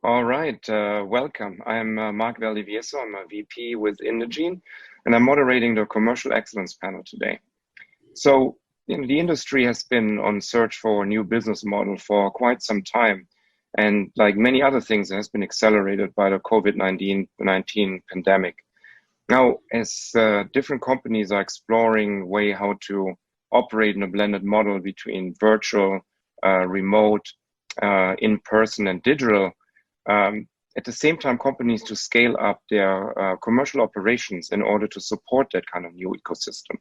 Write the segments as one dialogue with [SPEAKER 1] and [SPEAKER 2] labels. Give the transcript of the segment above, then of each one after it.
[SPEAKER 1] All right, welcome. I'm Mark Valdivieso. I'm a VP with Indegene, and I'm moderating the Commercial Excellence panel today. So, the industry has been on search for a new business model for quite some time. And like many other things, it has been accelerated by the COVID-19 pandemic. Now, as different companies are exploring way how to operate in a blended model between virtual, remote, in-person, and digital, at the same time, companies to scale up their commercial operations in order to support that kind of new ecosystem,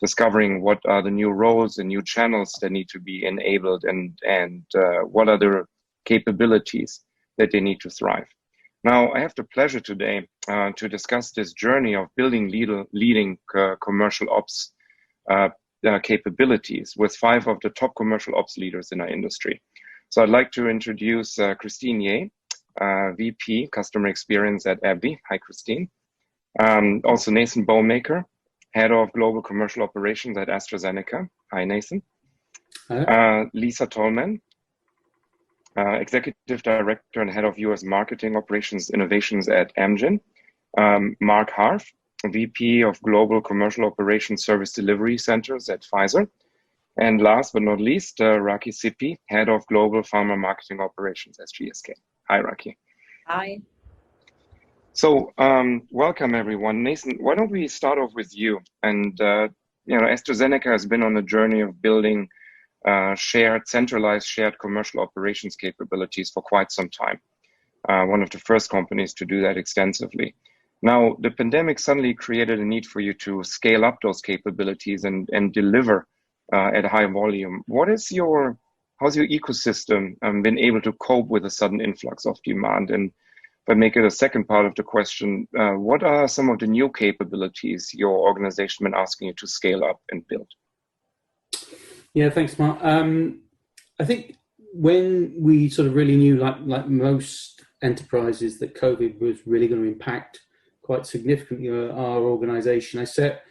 [SPEAKER 1] discovering what are the new roles and new channels that need to be enabled and what are the capabilities that they need to thrive. Now, I have the pleasure today to discuss this journey of building leading commercial ops capabilities with 5 of the top commercial ops leaders in our industry. So I'd like to introduce Christine Ye, VP Customer Experience at AbbVie. Hi, Christine. Also Nathan Bowmaker, Head of Global Commercial Operations at AstraZeneca. Hi, Nathan. Lisa Tolman, Executive Director and Head of US Marketing Operations Innovations at Amgen. Mark Harf, VP of Global Commercial Operations Service Delivery Centers at Pfizer. And last but not least, Raki Sippy, Head of Global Pharma Marketing Operations at GSK. Hi, Raki.
[SPEAKER 2] Hi.
[SPEAKER 1] So, welcome everyone. Nathan, why don't we start off with you? And AstraZeneca has been on a journey of building centralized shared commercial operations capabilities for quite some time. One of the first companies to do that extensively. Now, the pandemic suddenly created a need for you to scale up those capabilities and deliver at high volume. How's your ecosystem been able to cope with a sudden influx of demand? And if I make it a second part of the question, what are some of the new capabilities your organization been asking you to scale up and build?
[SPEAKER 3] Yeah, thanks, Mark. I think when we sort of really knew, like most enterprises, that COVID was really going to impact quite significantly our organization, I set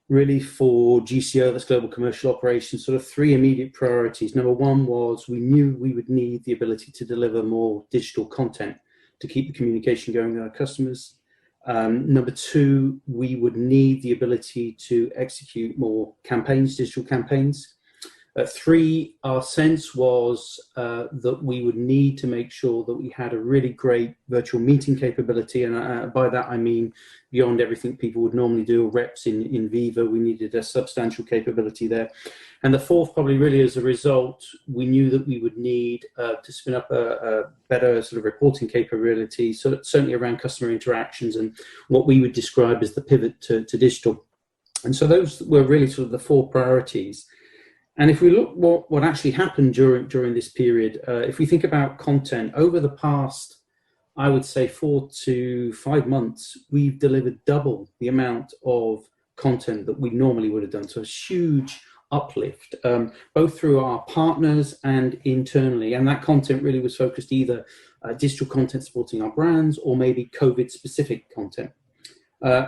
[SPEAKER 3] really for GCO, that's Global Commercial Operations, sort of 3 immediate priorities. Number 1 was we knew we would need the ability to deliver more digital content to keep the communication going with our customers. Number 2, we would need the ability to execute more campaigns, digital campaigns. 3, our sense was that we would need to make sure that we had a really great virtual meeting capability. And by that, I mean, beyond everything people would normally do, reps in Viva, we needed a substantial capability there. And the 4th, probably really as a result, we knew that we would need to spin up a better sort of reporting capability, so certainly around customer interactions and what we would describe as the pivot to digital. And so those were really sort of the 4 priorities. And if we look what actually happened during this period, if we think about content, over the past, I would say 4 to 5 months, we've delivered double the amount of content that we normally would have done. So a huge uplift, both through our partners and internally. And that content really was focused either digital content supporting our brands or maybe COVID-specific content.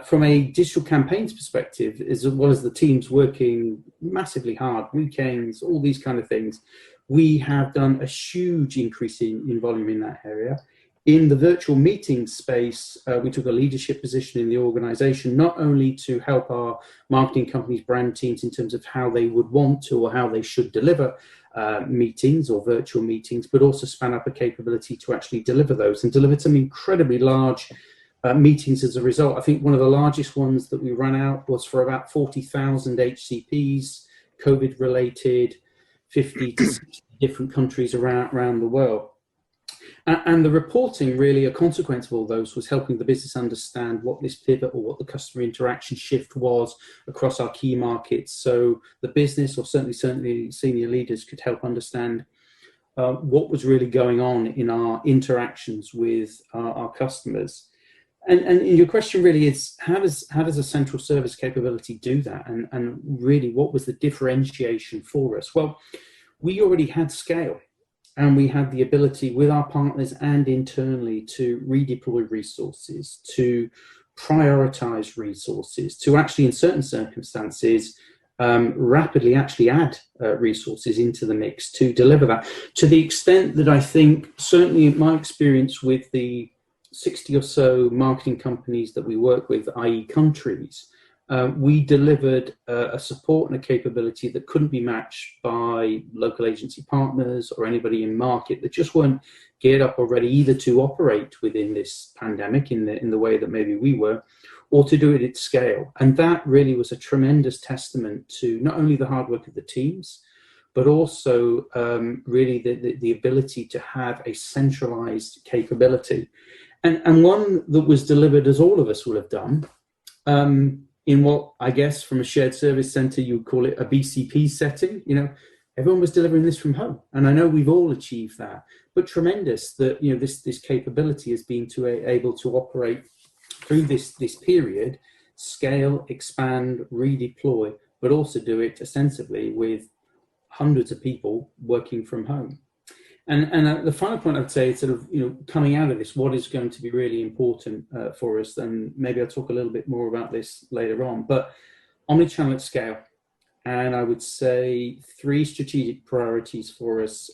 [SPEAKER 3] From a digital campaigns perspective, as well as the teams working massively hard, weekends, all these kind of things, we have done a huge increase in volume in that area. In the virtual meeting space, we took a leadership position in the organization, not only to help our marketing companies, brand teams in terms of how they would want to or how they should deliver meetings or virtual meetings, but also span up a capability to actually deliver those and deliver some incredibly large meetings as a result. I think one of the largest ones that we ran out was for about 40,000 HCPs, COVID related, 50 to 60 different countries around the world. And the reporting, really a consequence of all those, was helping the business understand what this pivot or what the customer interaction shift was across our key markets. So the business, or certainly senior leaders, could help understand what was really going on in our interactions with our customers. And your question really is, how does a central service capability do that? And really, what was the differentiation for us? Well, we already had scale, and we had the ability with our partners and internally to redeploy resources, to prioritize resources, to actually, in certain circumstances, rapidly actually add resources into the mix to deliver that. To the extent that I think, certainly in my experience with the 60 or so marketing companies that we work with, i.e. countries, we delivered a support and a capability that couldn't be matched by local agency partners or anybody in market that just weren't geared up already either to operate within this pandemic in the way that maybe we were, or to do it at scale. And that really was a tremendous testament to not only the hard work of the teams, but also really the ability to have a centralized capability. And one that was delivered, as all of us will have done, in what I guess from a shared service center, you would call it a BCP setting. Everyone was delivering this from home. And I know we've all achieved that, but tremendous that, this capability has been able to operate through this period, scale, expand, redeploy, but also do it ostensibly with hundreds of people working from home. And the final point I would say is sort of, coming out of this, what is going to be really important for us, and maybe I'll talk a little bit more about this later on, but omnichannel at scale. And I would say 3 strategic priorities for us: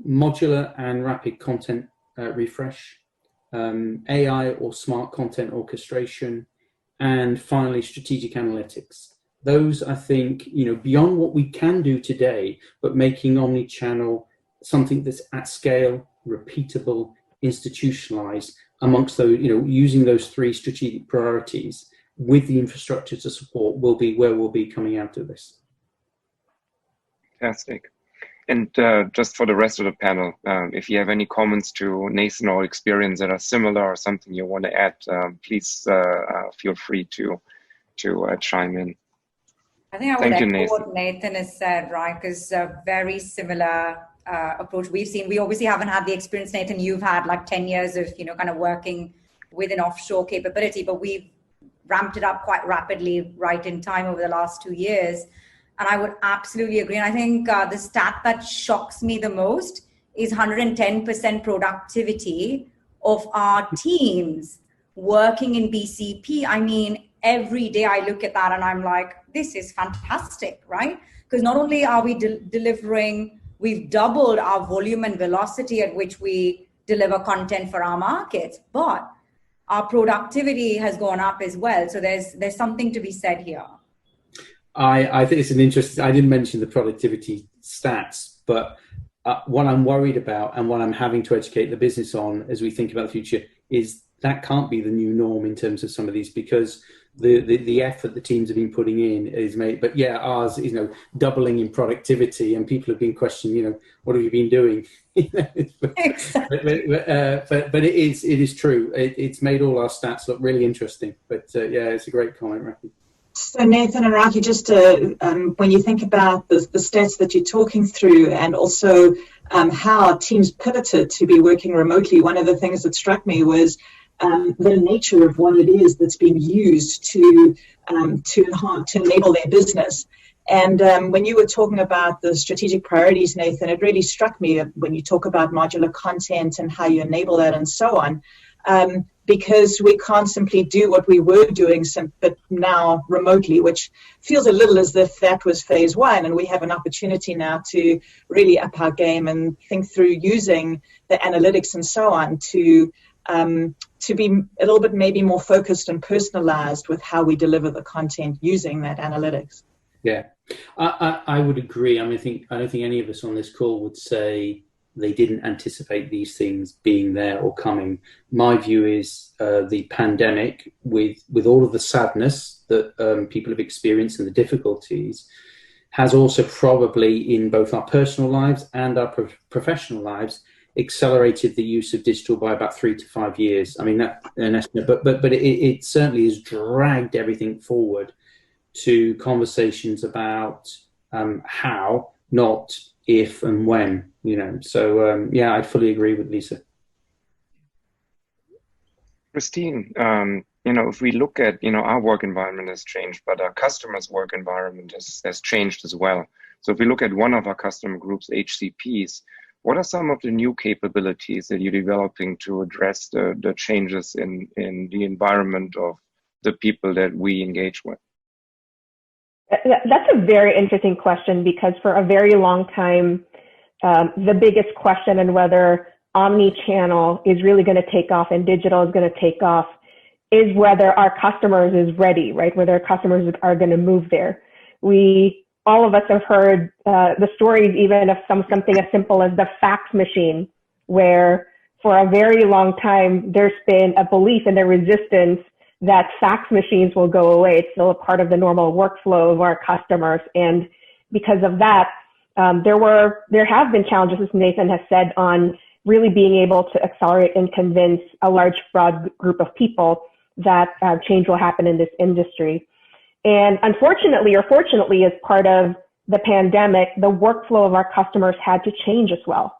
[SPEAKER 3] modular and rapid content refresh, AI or smart content orchestration, and finally strategic analytics. Those, I think, beyond what we can do today, but making omnichannel something that's at scale, repeatable, institutionalized amongst those, using those 3 strategic priorities with the infrastructure to support, will be where we'll be coming out of this.
[SPEAKER 1] Fantastic. And just for the rest of the panel, if you have any comments to Nathan or experience that are similar or something you want to add, please feel free to chime in.
[SPEAKER 2] I think I would echo what Nathan has said, right? Because very similar approach we've seen. We obviously haven't had the experience, Nathan, you've had like 10 years of, kind of working with an offshore capability, but we've ramped it up quite rapidly right in time over the last 2 years. And I would absolutely agree. And I think the stat that shocks me the most is 110% productivity of our teams working in BCP. I mean, every day I look at that and I'm like, this is fantastic, right? Because not only are we delivering, we've doubled our volume and velocity at which we deliver content for our markets, but our productivity has gone up as well. So there's something to be said here.
[SPEAKER 3] I think it's an interesting, I didn't mention the productivity stats, but what I'm worried about and what I'm having to educate the business on as we think about the future is that can't be the new norm in terms of some of these, because the effort the teams have been putting in is made, but yeah, ours is, doubling in productivity, and people have been questioning, what have you been doing?
[SPEAKER 2] Exactly.
[SPEAKER 3] But it is true. It's made all our stats look really interesting, but yeah, it's a great comment, Rafi.
[SPEAKER 4] So Nathan and Rocky, just when you think about the stats that you're talking through, and also how teams pivoted to be working remotely, one of the things that struck me was the nature of what it is that's being used to enable their business. And when you were talking about the strategic priorities, Nathan, it really struck me when you talk about modular content and how you enable that and so on. Because we can't simply do what we were doing, but now remotely, which feels a little as if that was phase 1, and we have an opportunity now to really up our game and think through using the analytics and so on to be a little bit maybe more focused and personalized with how we deliver the content using that analytics.
[SPEAKER 3] Yeah, I would agree. I mean, I don't think any of us on this call would say they didn't anticipate these things being there or coming. My view is the pandemic, with all of the sadness that people have experienced and the difficulties, has also probably in both our personal lives and our professional lives accelerated the use of digital by about 3 to 5 years. I mean, that's an estimate, but it certainly has dragged everything forward to conversations about how, not if and when, So yeah, I fully agree with Lisa.
[SPEAKER 1] Christine, if we look at, our work environment has changed, but our customers' work environment has changed as well. So if we look at one of our customer groups, HCPs, what are some of the new capabilities that you're developing to address the changes in the environment of the people that we engage with?
[SPEAKER 5] That's a very interesting question, because for a very long time, the biggest question on whether omni-channel is really going to take off and digital is going to take off is whether our customers is ready, right? Whether our customers are going to move there. All of us have heard the stories even of something as simple as the fax machine, where for a very long time, there's been a belief in the resistance that fax machines will go away. It's still a part of the normal workflow of our customers. And because of that, there have been challenges, as Nathan has said, on really being able to accelerate and convince a large, broad group of people that change will happen in this industry. And unfortunately, or fortunately, as part of the pandemic, the workflow of our customers had to change as well.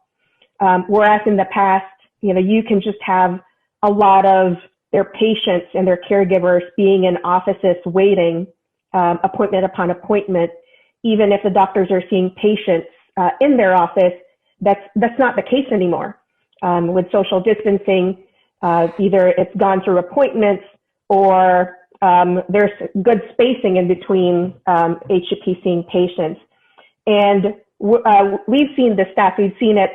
[SPEAKER 5] Whereas in the past, you can just have a lot of their patients and their caregivers being in offices waiting appointment upon appointment, even if the doctors are seeing patients in their office. That's not the case anymore. With social distancing, either it's gone through appointments or there's good spacing in between HCP seeing patients. And we've seen the stats. We've seen it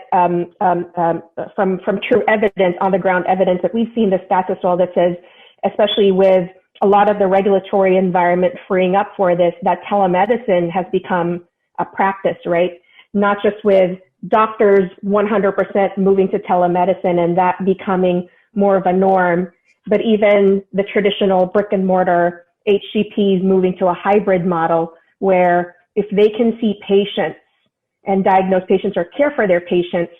[SPEAKER 5] from true evidence, on the ground evidence, that we've seen the stats as well that says, especially with a lot of the regulatory environment freeing up for this, that telemedicine has become a practice, right? Not just with doctors 100% moving to telemedicine and that becoming more of a norm, but even the traditional brick and mortar HCPs moving to a hybrid model, where if they can see patients and diagnose patients or care for their patients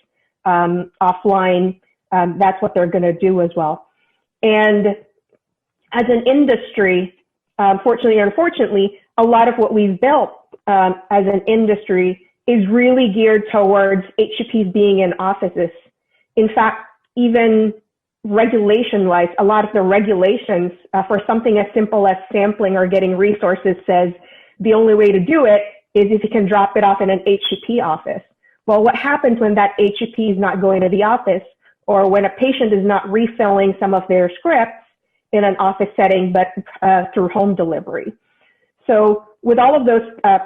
[SPEAKER 5] offline, that's what they're going to do as well. And as an industry, fortunately or unfortunately, a lot of what we've built as an industry is really geared towards HCPs being in offices. In fact, even regulation-wise, a lot of the regulations for something as simple as sampling or getting resources says the only way to do it is if you can drop it off in an HCP office. Well, what happens when that HCP is not going to the office, or when a patient is not refilling some of their scripts in an office setting, but through home delivery? So with all of those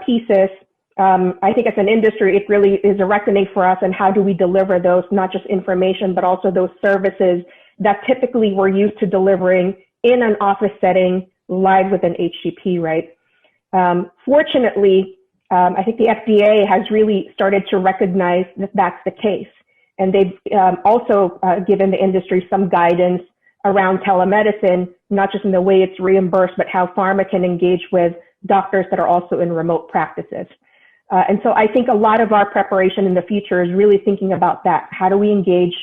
[SPEAKER 5] pieces, I think as an industry, it really is a reckoning for us on how do we deliver those, not just information, but also those services that typically we're used to delivering in an office setting live with an HCP, right? Fortunately, I think the FDA has really started to recognize that that's the case. And they've also given the industry some guidance around telemedicine, not just in the way it's reimbursed, but how pharma can engage with doctors that are also in remote practices. And so I think a lot of our preparation in the future is really thinking about that. How do we engage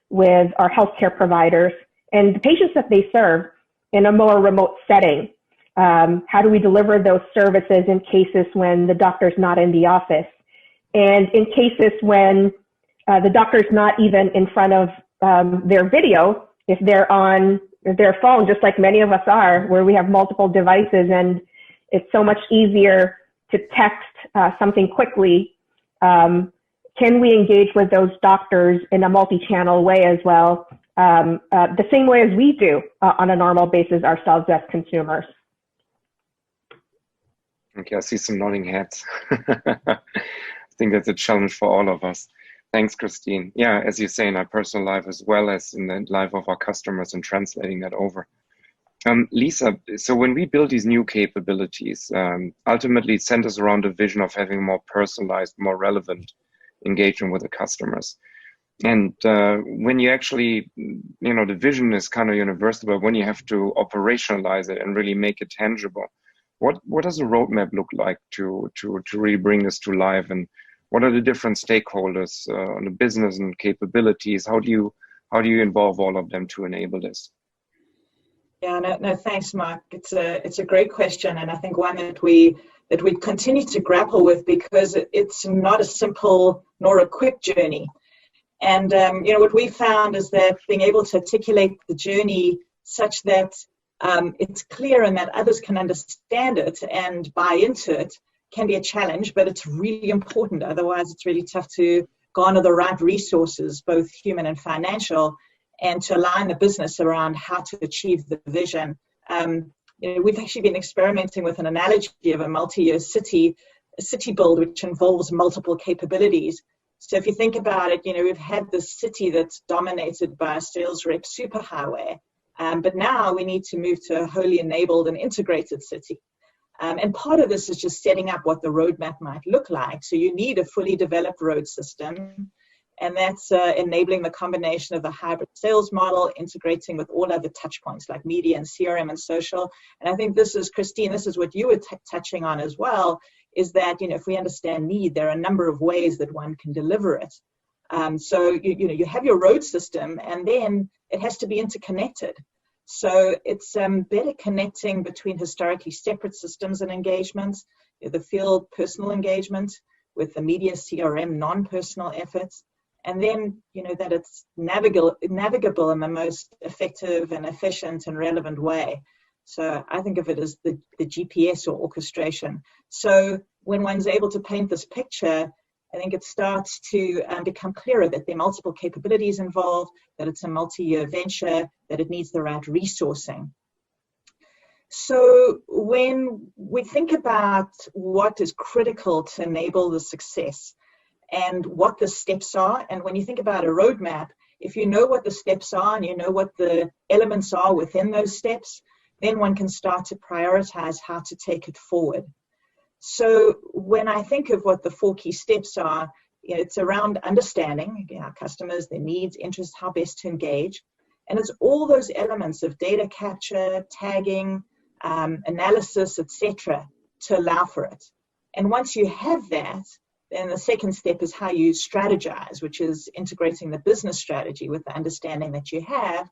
[SPEAKER 5] with our healthcare providers and the patients that they serve in a more remote setting? How do we deliver those services in cases when the doctor's not in the office? And in cases when the doctor's not even in front of their video, if they're on their phone, just like many of us are, where we have multiple devices, and it's so much easier to text something quickly, can we engage with those doctors in a multi-channel way as well, the same way as we do on a normal basis ourselves as consumers?
[SPEAKER 1] Okay, I see some nodding heads. I think that's a challenge for all of us. Thanks, Christine. Yeah, as you say, in our personal life as well as in the life of our customers, and translating that over. Lisa, so when we build these new capabilities, ultimately it centers around the vision of having more personalized, more relevant engagement with the customers. And when you actually, the vision is kind of universal, but when you have to operationalize it and really make it tangible, what does a roadmap look like to really bring this to life? And what are the different stakeholders on the business and capabilities? How do you involve all of them to enable this?
[SPEAKER 4] Yeah, no, thanks, Mark. It's a great question, and I think one that we continue to grapple with, because it's not a simple nor a quick journey. And what we found is that being able to articulate the journey such that it's clear and that others can understand it and buy into it can be a challenge, but it's really important. Otherwise, it's really tough to garner the right resources, both human and financial, and to align the business around how to achieve the vision. we've actually been experimenting with an analogy of a multi-year city build, which involves multiple capabilities. So if you think about it, we've had this city that's dominated by a sales rep superhighway, but now we need to move to a wholly enabled and integrated city. And part of this is just setting up what the roadmap might look like. So you need a fully developed road system, and that's enabling the combination of the hybrid sales model, integrating with all other touch points like media and CRM and social. And I think this is, Christine, this is what you were touching on as well, is that, if we understand need, there are a number of ways that one can deliver it. So, you have your road system, and then it has to be interconnected. So it's better connecting between historically separate systems and engagements, the field personal engagement with the media CRM non-personal efforts, and then, that it's navigable in the most effective and efficient and relevant way. So I think of it as the GPS or orchestration. So when one's able to paint this picture, I think it starts to become clearer that there are multiple capabilities involved, that it's a multi-year venture, that it needs the right resourcing. So when we think about what is critical to enable the success and what the steps are, and when you think about a roadmap, if you know what the steps are and you know what the elements are within those steps, then one can start to prioritize how to take it forward. So when I think of what the 4 key steps are, it's around understanding our customers, their needs, interests, how best to engage. And it's all those elements of data capture, tagging, analysis, etc., to allow for it. And once you have that, then the second step is how you strategize, which is integrating the business strategy with the understanding that you have,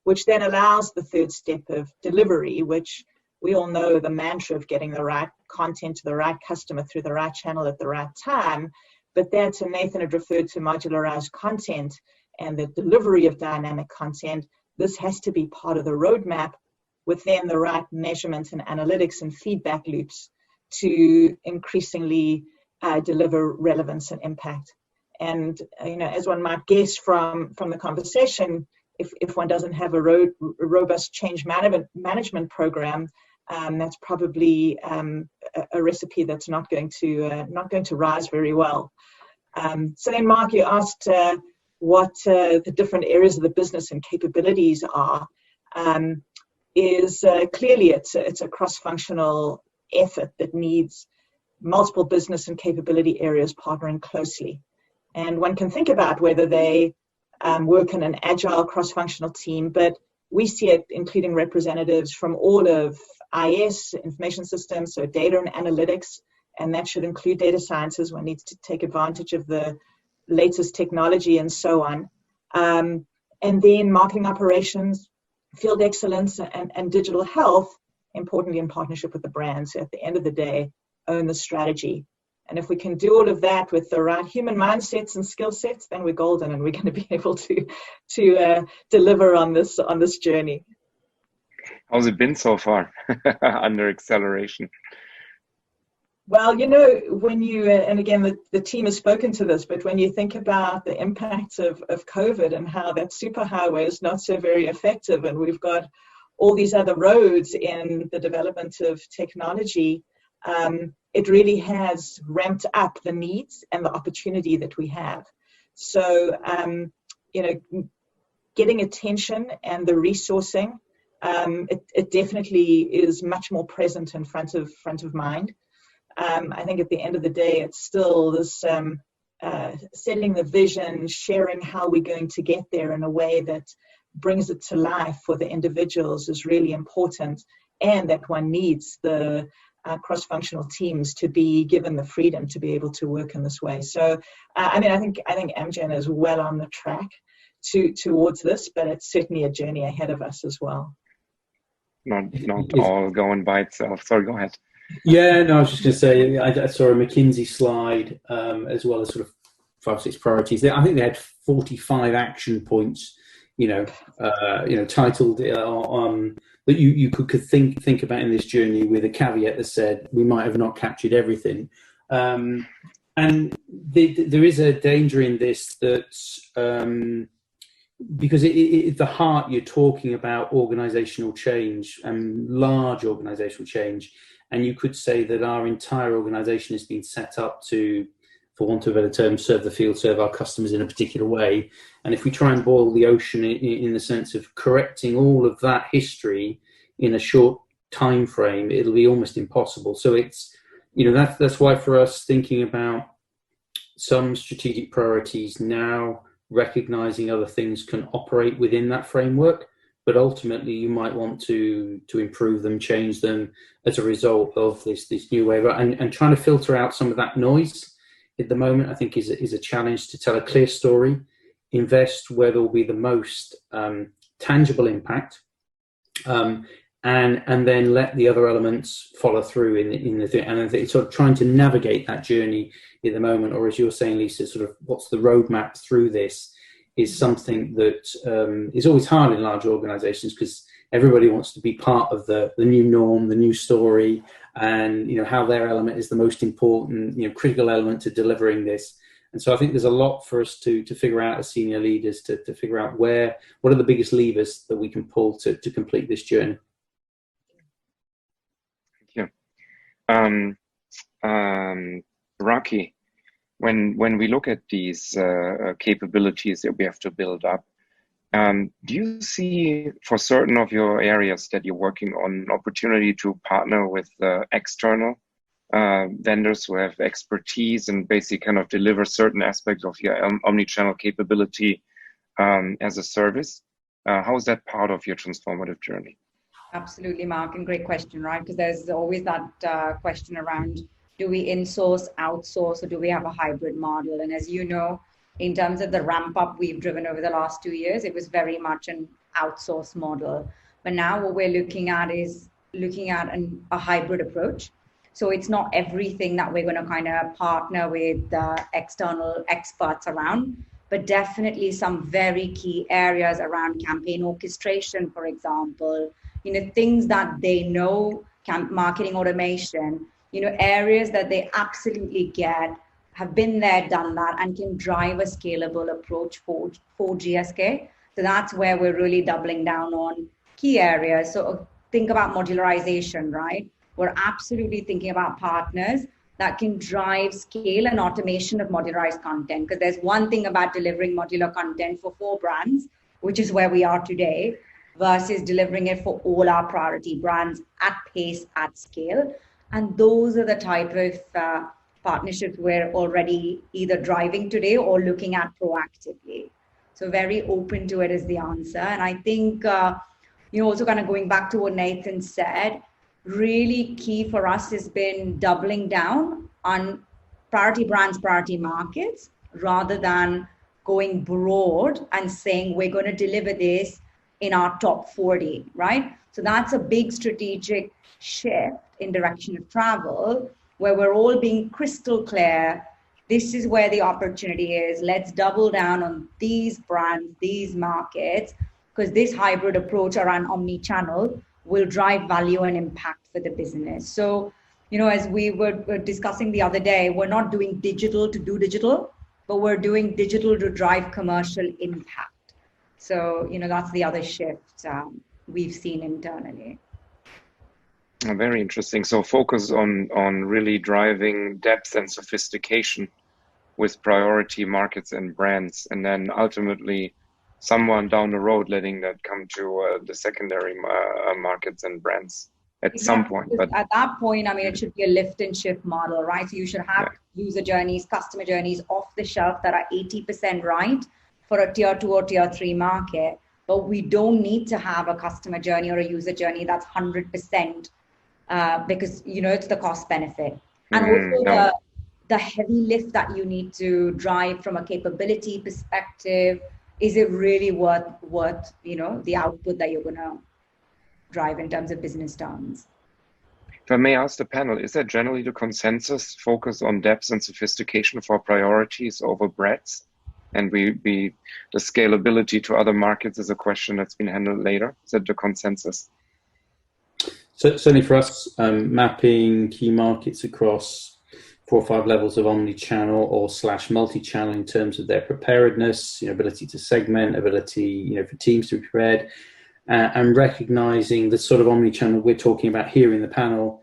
[SPEAKER 4] which then allows the third step of delivery, which we all know the mantra of getting the right content to the right customer through the right channel at the right time. But that's, and Nathan had referred to modularized content and the delivery of dynamic content. This has to be part of the roadmap within the right measurement and analytics and feedback loops to increasingly deliver relevance and impact. And, as one might guess from the conversation, if one doesn't have a robust change management program, that's probably a recipe that's not going to rise very well. So then, Mark, you asked what the different areas of the business and capabilities are. Is clearly it's a cross-functional effort that needs multiple business and capability areas partnering closely. And one can think about whether they work in an agile cross-functional team, but we see it including representatives from all of IS, information systems, so data and analytics, and that should include data sciences. One needs to take advantage of the latest technology and so on. And then marketing operations, field excellence, and digital health, importantly in partnership with the brands. So at the end of the day, own the strategy. And if we can do all of that with the right human mindsets and skill sets, then we're golden, and we're going to be able to deliver on this journey.
[SPEAKER 1] How's it been so far under acceleration?
[SPEAKER 4] Well, when you, and again, the team has spoken to this, but when you think about the impacts of COVID and how that superhighway is not so very effective, and we've got all these other roads in the development of technology, it really has ramped up the needs and the opportunity that we have. So, getting attention and the resourcing, it definitely is much more present in front of mind. I think at the end of the day, it's still this setting the vision, sharing how we're going to get there in a way that brings it to life for the individuals is really important, and that one needs the cross-functional teams to be given the freedom to be able to work in this way. So, I think Amgen is well on the track towards this, but it's certainly a journey ahead of us as well. Not
[SPEAKER 1] all going by itself. Sorry, go ahead.
[SPEAKER 3] Yeah, no, I was just going to say, I saw a McKinsey slide as well as sort of 5 or 6 priorities. I think they had 45 action points, titled that you could think about in this journey, with a caveat that said we might have not captured everything. And there is a danger in this that because at the heart, you're talking about organizational change and large organizational change. And you could say that our entire organization has been set up to, for want of a better term, serve the field, serve our customers in a particular way. And if we try and boil the ocean in the sense of correcting all of that history in a short time frame, it'll be almost impossible. So it's, that's why for us, thinking about some strategic priorities now, recognizing other things can operate within that framework, but ultimately you might want to improve them, change them as a result of this new way. And trying to filter out some of that noise at the moment, I think is a challenge to tell a clear story, invest where there will be the most tangible impact, and then let the other elements follow through in the thing. And I think it's sort of trying to navigate that journey at the moment, or as you're saying, Lisa, sort of what's the roadmap through this is something that is always hard in large organizations, because everybody wants to be part of the new norm, the new story, and how their element is the most important, critical element to delivering this. And so I think there's a lot for us to figure out as senior leaders to figure out what are the biggest levers that we can pull to complete this journey.
[SPEAKER 1] Rocky, when we look at these capabilities that we have to build up, do you see for certain of your areas that you're working on opportunity to partner with external vendors who have expertise and basically kind of deliver certain aspects of your omni-channel capability as a service? How is that part of your transformative journey?
[SPEAKER 2] Absolutely, Mark, and great question, right? Because there's always that question around, do we insource, outsource, or do we have a hybrid model? And as you know, in terms of the ramp up we've driven over the last 2 years, it was very much an outsource model. But now what we're looking at is a hybrid approach. So it's not everything that we're going to kind of partner with external experts around, but definitely some very key areas around campaign orchestration, for example, things that they know, marketing automation, areas that they absolutely get, have been there, done that, and can drive a scalable approach for GSK. So that's where we're really doubling down on key areas. So think about modularization, right? We're absolutely thinking about partners that can drive scale and automation of modularized content. Because there's one thing about delivering modular content for 4 brands, which is where we are today, versus delivering it for all our priority brands at pace, at scale. And those are the type of partnerships we're already either driving today or looking at proactively. So very open to it is the answer. And I think, also kind of going back to what Nathan said, really key for us has been doubling down on priority brands, priority markets, rather than going broad and saying we're going to deliver this in our top 40, right? So that's a big strategic shift in direction of travel, where we're all being crystal clear. This is where the opportunity is. Let's double down on these brands, these markets, because this hybrid approach around omni-channel will drive value and impact for the business. So, as we were discussing the other day, we're not doing digital to do digital, but we're doing digital to drive commercial impact. So, that's the other shift we've seen internally.
[SPEAKER 1] Very interesting. So focus on really driving depth and sophistication with priority markets and brands, and then ultimately someone down the road letting that come to the secondary markets and brands at some point. But
[SPEAKER 2] at that point, it should be a lift and shift model, right? So you should have user journeys, customer journeys off the shelf that are 80% right for a tier 2 or tier 3 market. But we don't need to have a customer journey or a user journey that's 100% because, it's the cost benefit. And also the heavy lift that you need to drive from a capability perspective. Is it really worth the output that you're going to drive in terms of business terms?
[SPEAKER 1] If I may ask the panel, is that generally the consensus, focus on depth and sophistication for priorities over breadth? And the scalability to other markets is a question that's been handled later. Is that the consensus?
[SPEAKER 3] So certainly for us, mapping key markets across 4 or 5 levels of omni-channel or / multi-channel in terms of their preparedness, ability to segment, ability, for teams to be prepared, and recognizing the sort of omni-channel we're talking about here in the panel.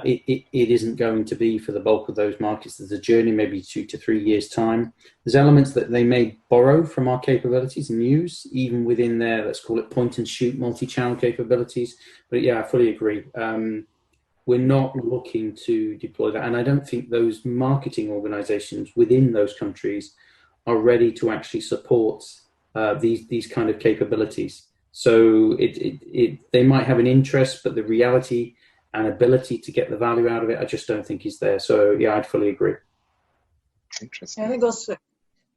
[SPEAKER 3] It isn't going to be for the bulk of those markets. There's a journey, maybe 2 to 3 years time. There's elements that they may borrow from our capabilities and use, even within their, let's call it point and shoot multi-channel capabilities. But yeah, I fully agree. We're not looking to deploy that. And I don't think those marketing organizations within those countries are ready to actually support these kind of capabilities. So they might have an interest, but the reality and ability to get the value out of it, I just don't think is there. So yeah, I'd fully agree.
[SPEAKER 1] Interesting.
[SPEAKER 4] I think also,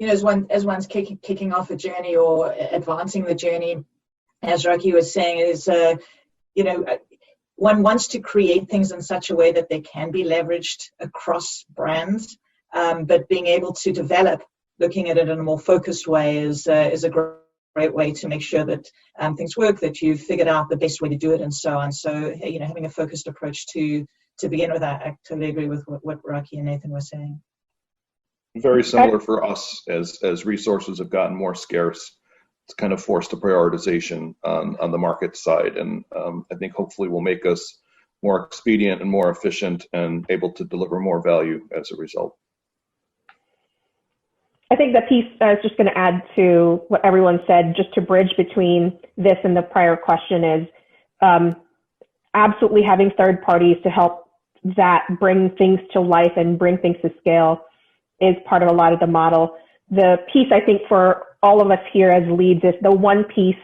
[SPEAKER 4] as one's kicking off a journey or advancing the journey, as Rocky was saying, is one wants to create things in such a way that they can be leveraged across brands, but being able to develop, looking at it in a more focused way is a great way to make sure that things work, that you've figured out the best way to do it, and so on. So, having a focused approach to begin with, I totally agree with what Rocky and Nathan were saying.
[SPEAKER 6] Very similar for us as resources have gotten more scarce. It's kind of forced a prioritization on the market side, and I think hopefully will make us more expedient and more efficient and able to deliver more value as a result.
[SPEAKER 5] I think the piece I was just going to add to what everyone said, just to bridge between this and the prior question, is absolutely having third parties to help that bring things to life and bring things to scale is part of a lot of the model. The piece I think for all of us here as leads is the one piece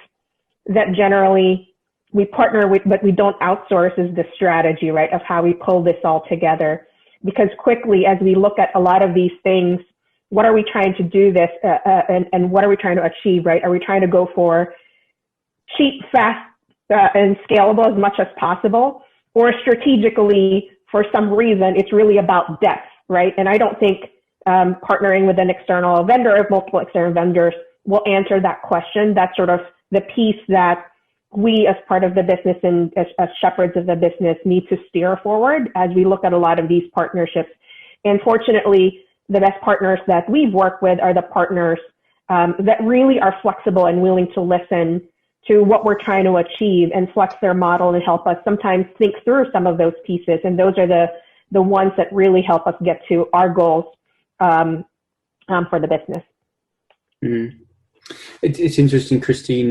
[SPEAKER 5] that generally we partner with, but we don't outsource, is the strategy, right, of how we pull this all together. Because quickly, as we look at a lot of these things, what are we trying to do this and what are we trying to achieve, right? Are we trying to go for cheap, fast, and scalable as much as possible? Or strategically, for some reason, it's really about depth, right? And I don't think partnering with an external vendor or multiple external vendors will answer that question. That's sort of the piece that we as part of the business and as shepherds of the business need to steer forward as we look at a lot of these partnerships. And fortunately, the best partners that we've worked with are the partners that really are flexible and willing to listen to what we're trying to achieve and flex their model and help us sometimes think through some of those pieces. And those are the ones that really help us get to our goals for the business.
[SPEAKER 3] Mm-hmm. It's interesting, Christine.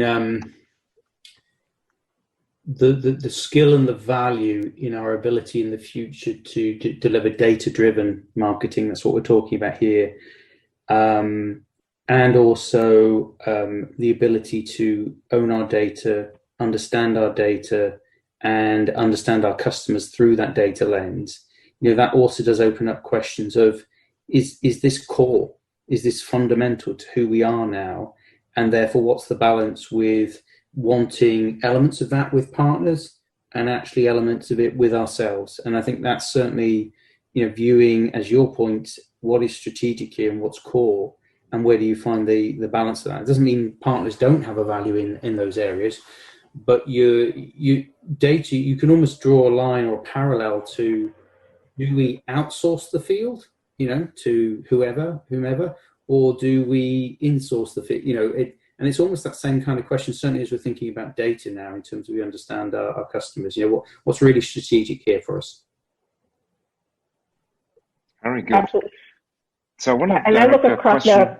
[SPEAKER 3] The skill and the value in our ability in the future to deliver data-driven marketing, that's what we're talking about here, and also the ability to own our data, understand our data, and understand our customers through that data lens. That also does open up questions of, is this core? Is this fundamental to who we are now? And therefore, what's the balance with wanting elements of that with partners and actually elements of it with ourselves? And I think that's certainly, viewing, as your point, what is strategic here and what's core, and where do you find the balance of that? It doesn't mean partners don't have a value in those areas, but you data, you can almost draw a line or a parallel to, do we outsource the field, to whomever, or do we insource the field? And it's almost that same kind of question, certainly as we're thinking about data now, in terms of we understand our customers. What's really strategic here for us?
[SPEAKER 1] Very good.
[SPEAKER 5] Absolutely.
[SPEAKER 1] So I want to.
[SPEAKER 5] And I look across I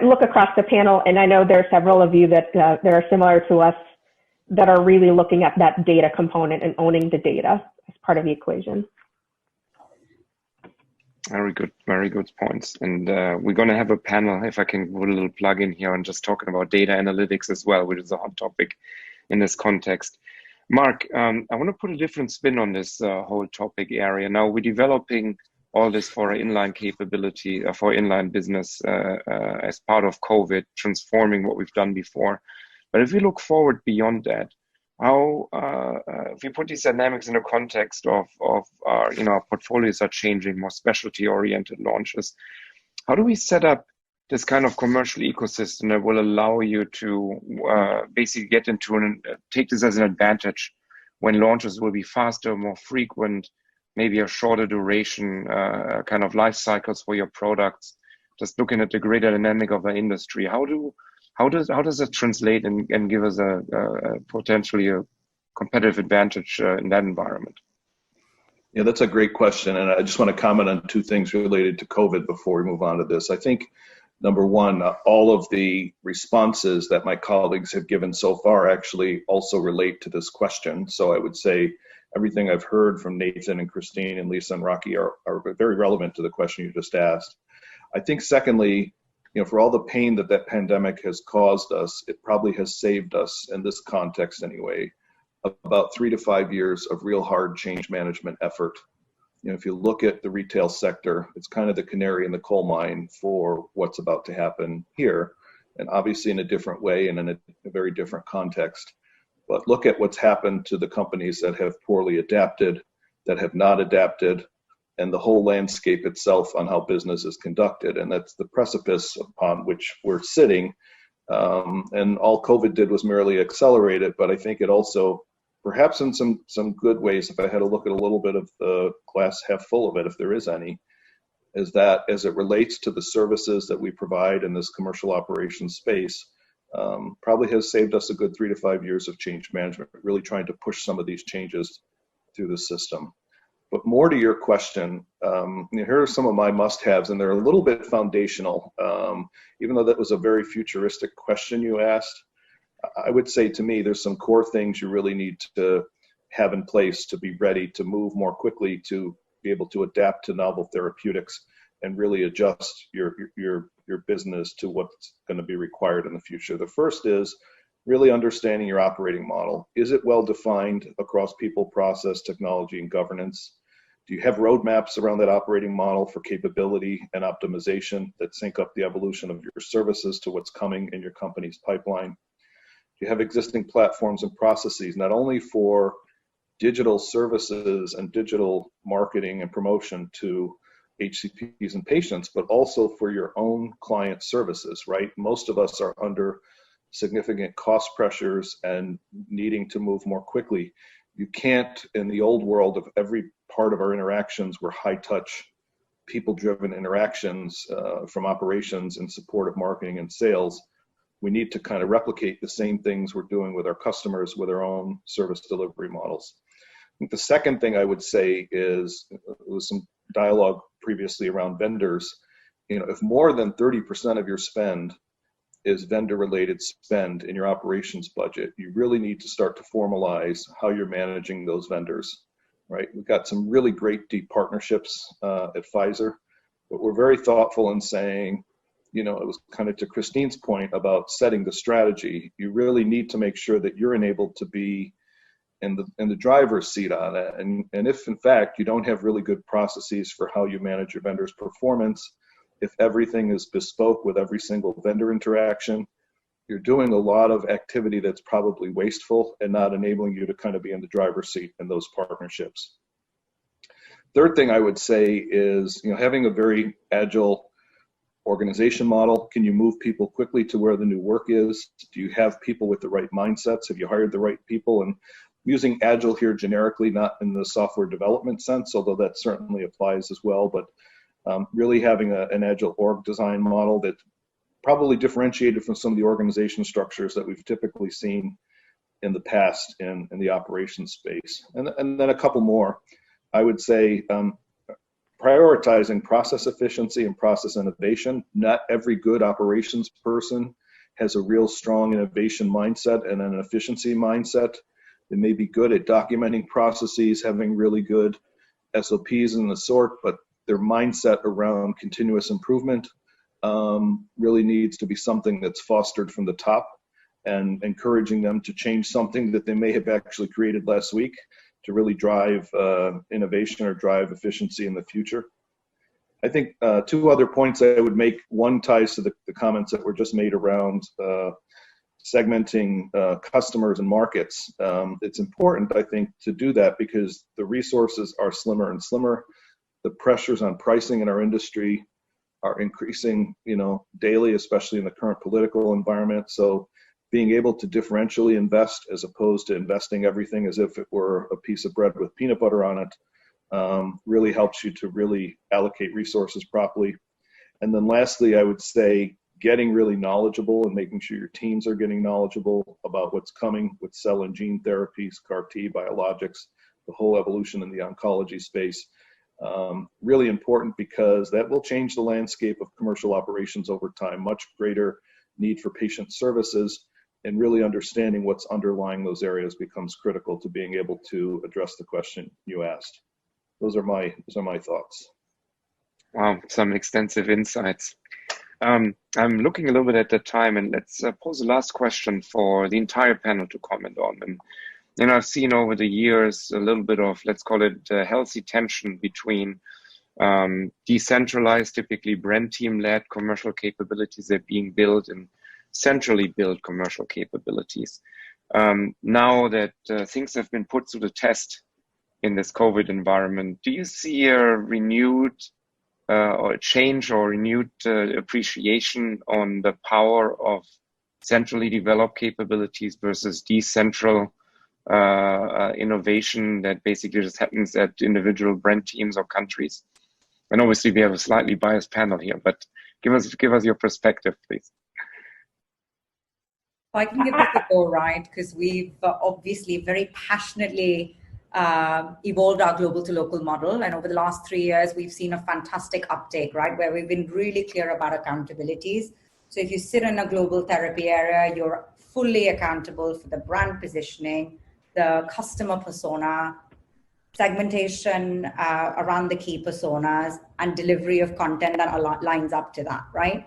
[SPEAKER 5] look across the panel, and I know there are several of you that are similar to us that are really looking at that data component and owning the data as part of the equation.
[SPEAKER 1] Very good points. And we're going to have a panel, if I can put a little plug in here, and just talking about data analytics as well, which is a hot topic in this context. Mark, I want to put a different spin on this whole topic area. Now, we're developing all this for our inline capability, for inline business as part of COVID, transforming what we've done before. But if we look forward beyond that, how, if we put these dynamics in the context of our, our portfolios are changing, more specialty-oriented launches, how do we set up this kind of commercial ecosystem that will allow you to basically get into take this as an advantage when launches will be faster, more frequent, maybe a shorter duration kind of life cycles for your products. Just looking at the greater dynamic of the industry, how does it translate and give us a potentially a competitive advantage in that environment?
[SPEAKER 6] Yeah, that's a great question. And I just want to comment on two things related to COVID before we move on to this. I think, number one, all of the responses that my colleagues have given so far actually also relate to this question. So I would say everything I've heard from Nathan and Christine and Lisa and Rocky are very relevant to the question you just asked. I think secondly, for all the pain that pandemic has caused us, it probably has saved us, in this context anyway, about 3 to 5 years of real hard change management effort. If you look at the retail sector, it's kind of the canary in the coal mine for what's about to happen here, and obviously in a different way and in a very different context. But look at what's happened to the companies that have poorly adapted, that have not adapted, and the whole landscape itself on how business is conducted. And that's the precipice upon which we're sitting. And all COVID did was merely accelerate it, but I think it also, perhaps in some good ways, if I had to look at a little bit of the glass half full of it, if there is any, is that as it relates to the services that we provide in this commercial operations space, probably has saved us a good 3 to 5 years of change management, really trying to push some of these changes through the system. But more to your question, here are some of my must-haves, and they're a little bit foundational. Even though that was a very futuristic question you asked, I would say to me, there's some core things you really need to have in place to be ready to move more quickly, to be able to adapt to novel therapeutics and really adjust your business to what's going to be required in the future. The first is really understanding your operating model. Is it well defined across people, process, technology, and governance? Do you have roadmaps around that operating model for capability and optimization that sync up the evolution of your services to what's coming in your company's pipeline? Do you have existing platforms and processes, not only for digital services and digital marketing and promotion to HCPs and patients, but also for your own client services, right? Most of us are under significant cost pressures and needing to move more quickly. You can't, in the old world of every part of our interactions were high touch, people driven interactions from operations in support of marketing and sales. We need to kind of replicate the same things we're doing with our customers with our own service delivery models. I think the second thing I would say is, there was some dialogue previously around vendors. If more than 30% of your spend is vendor-related spend in your operations budget, you really need to start to formalize how you're managing those vendors, right? We've got some really great deep partnerships at Pfizer, but we're very thoughtful in saying, it was kind of to Christine's point about setting the strategy. You really need to make sure that you're enabled to be in the driver's seat on it. And if in fact you don't have really good processes for how you manage your vendor's performance, if everything is bespoke with every single vendor interaction, you're doing a lot of activity that's probably wasteful and not enabling you to kind of be in the driver's seat in those partnerships. Third thing I would say is, having a very agile organization model. Can you move people quickly to where the new work is? Do you have people with the right mindsets? Have you hired the right people? And using agile here generically, not in the software development sense, although that certainly applies as well, but really having an agile org design model that probably differentiated from some of the organization structures that we've typically seen in the past in the operations space. And then a couple more. I would say prioritizing process efficiency and process innovation. Not every good operations person has a real strong innovation mindset and an efficiency mindset. They may be good at documenting processes, having really good SOPs and the sort, but their mindset around continuous improvement really needs to be something that's fostered from the top, and encouraging them to change something that they may have actually created last week to really drive innovation or drive efficiency in the future. I think two other points I would make. One ties to the comments that were just made around segmenting customers and markets. It's important, I think, to do that because the resources are slimmer and slimmer. The pressures on pricing in our industry are increasing, daily, especially in the current political environment. So being able to differentially invest as opposed to investing everything as if it were a piece of bread with peanut butter on it really helps you to really allocate resources properly. And then lastly, I would say getting really knowledgeable and making sure your teams are getting knowledgeable about what's coming with cell and gene therapies, CAR T, biologics, the whole evolution in the oncology space. Really important because that will change the landscape of commercial operations over time, much greater need for patient services, and really understanding what's underlying those areas becomes critical to being able to address the question you asked. Those are my thoughts.
[SPEAKER 1] Wow, some extensive insights. I'm looking a little bit at the time, and let's pose the last question for the entire panel to comment on. And I've seen over the years a little bit of, let's call it healthy tension between decentralized, typically brand team-led commercial capabilities that are being built and centrally built commercial capabilities. Now that things have been put to the test in this COVID environment, do you see a renewed or a change or renewed appreciation on the power of centrally developed capabilities versus decentral innovation that basically just happens at individual brand teams or countries? And obviously we have a slightly biased panel here, but give us your perspective, please.
[SPEAKER 2] I can give it a go, right? Because we've obviously very passionately evolved our global to local model. And over the last 3 years, we've seen a fantastic uptake, right? Where we've been really clear about accountabilities. So if you sit in a global therapy area, you're fully accountable for the brand positioning, the customer persona, segmentation around the key personas, and delivery of content that lines up to that, right?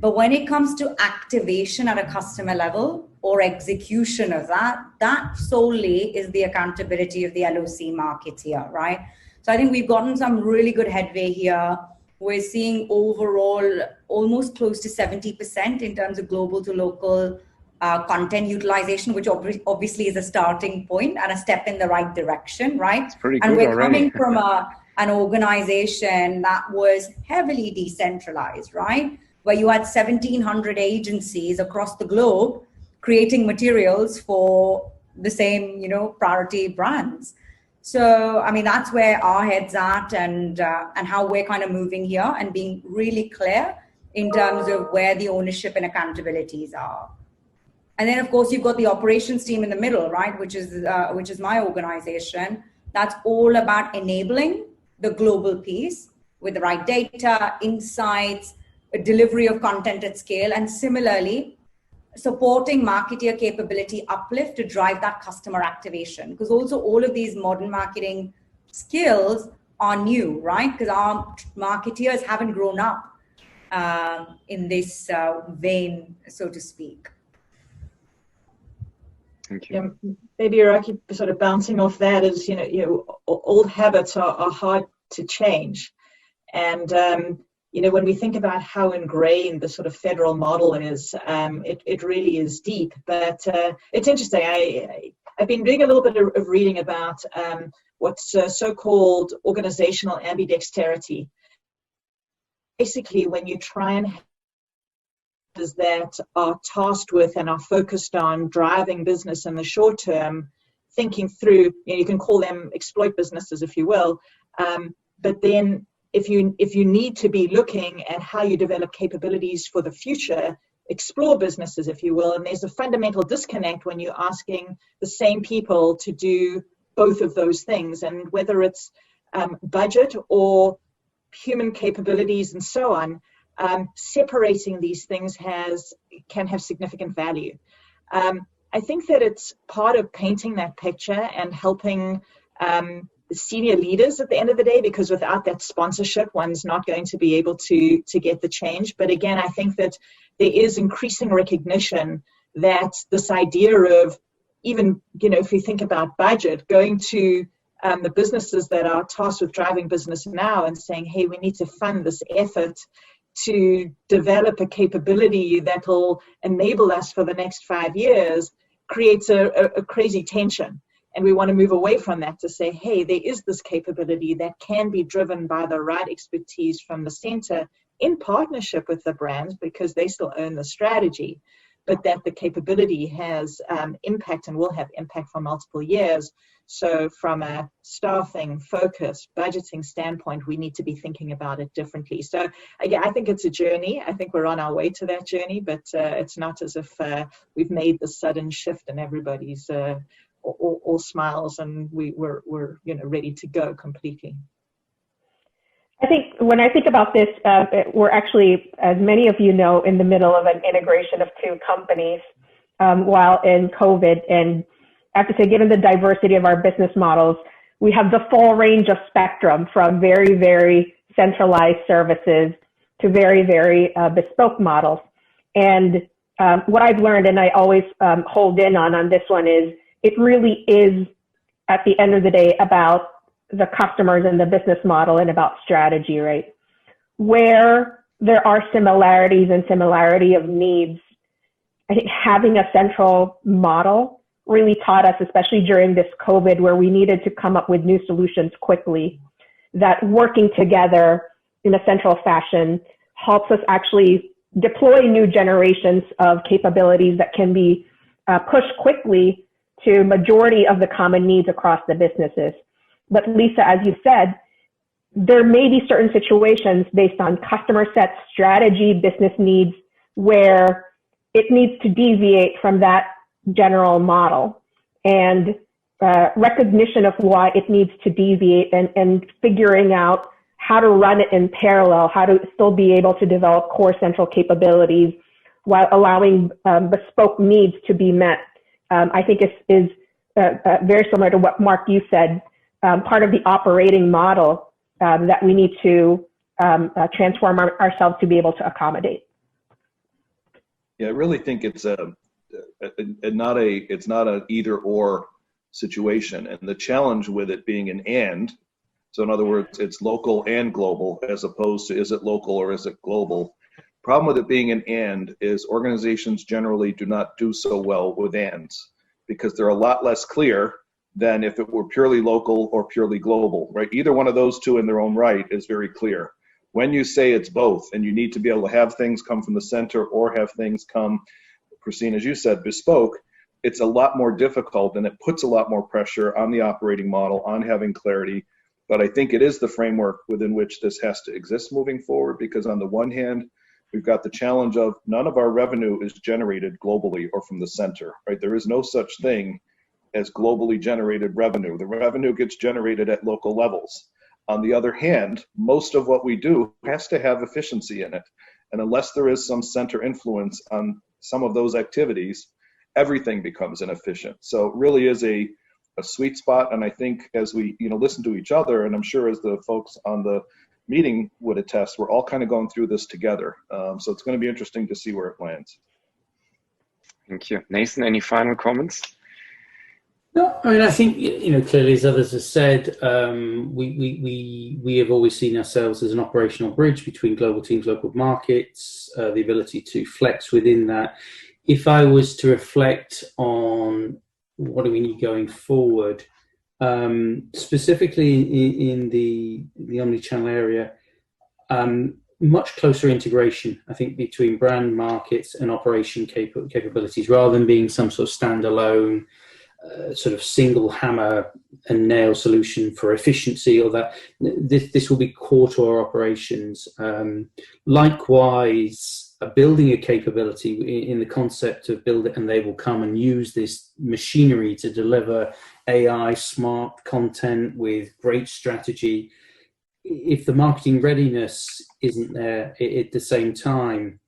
[SPEAKER 2] But when it comes to activation at a customer level or execution of that, that solely is the accountability of the LOC marketeer, right? So I think we've gotten some really good headway here. We're seeing overall almost close to 70% in terms of global to local content utilization, which obviously is a starting point and a step in the right direction, right?
[SPEAKER 1] It's pretty
[SPEAKER 2] and
[SPEAKER 1] good
[SPEAKER 2] we're
[SPEAKER 1] already.
[SPEAKER 2] Coming from an organization that was heavily decentralized, right? Where you had 1,700 agencies across the globe creating materials for the same, priority brands. So, I mean, that's where our head's at and how we're kind of moving here and being really clear in terms of where the ownership and accountabilities are. And then, of course, you've got the operations team in the middle, right? Which is my organization. That's all about enabling the global piece with the right data, insights, a delivery of content at scale, and similarly supporting marketeer capability uplift to drive that customer activation. Because also all of these modern marketing skills are new, right? Because our marketeers haven't grown up in this vein, so to speak.
[SPEAKER 1] Thank you.
[SPEAKER 4] Yeah, maybe Iraqi sort of bouncing off that is, old habits are hard to change. And when we think about how ingrained the sort of federal model is, it really is deep. But it's interesting. I've been doing a little bit of reading about what's so-called organizational ambidexterity. Basically, when you try and that are tasked with and are focused on driving business in the short term, thinking through, you can call them exploit businesses if you will, but then if you need to be looking at how you develop capabilities for the future, explore businesses if you will, and there's a fundamental disconnect when you're asking the same people to do both of those things, and whether it's budget or human capabilities and so on, separating these things can have significant value. I think that it's part of painting that picture and helping the senior leaders at the end of the day, because without that sponsorship, one's not going to be able to get the change. But again, I think that there is increasing recognition that this idea of even, if you think about budget, going to the businesses that are tasked with driving business now and saying, hey, we need to fund this effort to develop a capability that will enable us for the next 5 years, creates a crazy tension. And we want to move away from that to say, hey, there is this capability that can be driven by the right expertise from the center in partnership with the brands, because they still own the strategy. but that the capability has impact and will have impact for multiple years. So from a staffing, focus, budgeting standpoint, we need to be thinking about it differently. So again, I think it's a journey. I think we're on our way to that journey, but it's not as if we've made the sudden shift and everybody's all smiles and we're ready to go completely.
[SPEAKER 5] I think when I think about this, we're actually, as many of you know, in the middle of an integration of two companies while in COVID. And I have to say, given the diversity of our business models, we have the full range of spectrum from very, very centralized services to very, very bespoke models. And what I've learned, and I always hold in on this one, is it really is, at the end of the day, about the customers and the business model and about strategy, right? Where there are similarities and similarity of needs, I think having a central model really taught us, especially during this COVID, where we needed to come up with new solutions quickly, that working together in a central fashion helps us actually deploy new generations of capabilities that can be pushed quickly to majority of the common needs across the businesses. But Lisa, as you said, there may be certain situations based on customer set, strategy, business needs, where it needs to deviate from that general model, and recognition of why it needs to deviate, and figuring out how to run it in parallel, how to still be able to develop core central capabilities while allowing bespoke needs to be met. I think is very similar to what, Mark, you said, part of the operating model that we need to transform ourselves to be able to accommodate.
[SPEAKER 6] Yeah, I really think it's not an either or situation, and the challenge with it being an and. So in other words, it's local and global, as opposed to is it local or is it global. Problem with it being an and is organizations generally do not do so well with ands, because they're a lot less clear than if it were purely local or purely global, right? Either one of those two in their own right is very clear. When you say it's both, and you need to be able to have things come from the center or have things come, Christine, as you said, bespoke, it's a lot more difficult, and it puts a lot more pressure on the operating model, on having clarity. But I think it is the framework within which this has to exist moving forward, because on the one hand, we've got the challenge of none of our revenue is generated globally or from the center, right? There is no such thing as globally generated revenue. The revenue gets generated at local levels. On the other hand, most of what we do has to have efficiency in it. And unless there is some center influence on some of those activities, everything becomes inefficient. So it really is a sweet spot. And I think as we listen to each other, and I'm sure as the folks on the meeting would attest, we're all kind of going through this together. So it's going to be interesting to see where it lands.
[SPEAKER 1] Thank you. Nathan, any final comments?
[SPEAKER 3] No, I mean, I think, clearly, as others have said, we have always seen ourselves as an operational bridge between global teams, local markets, the ability to flex within that. If I was to reflect on what do we need going forward, specifically in the omnichannel area, much closer integration, I think, between brand, markets, and operation capabilities, rather than being some sort of standalone sort of single hammer and nail solution for efficiency, or that this will be core to our operations. Likewise, building a capability in the concept of build it and they will come and use this machinery to deliver AI smart content with great strategy. If the marketing readiness isn't there at the same time,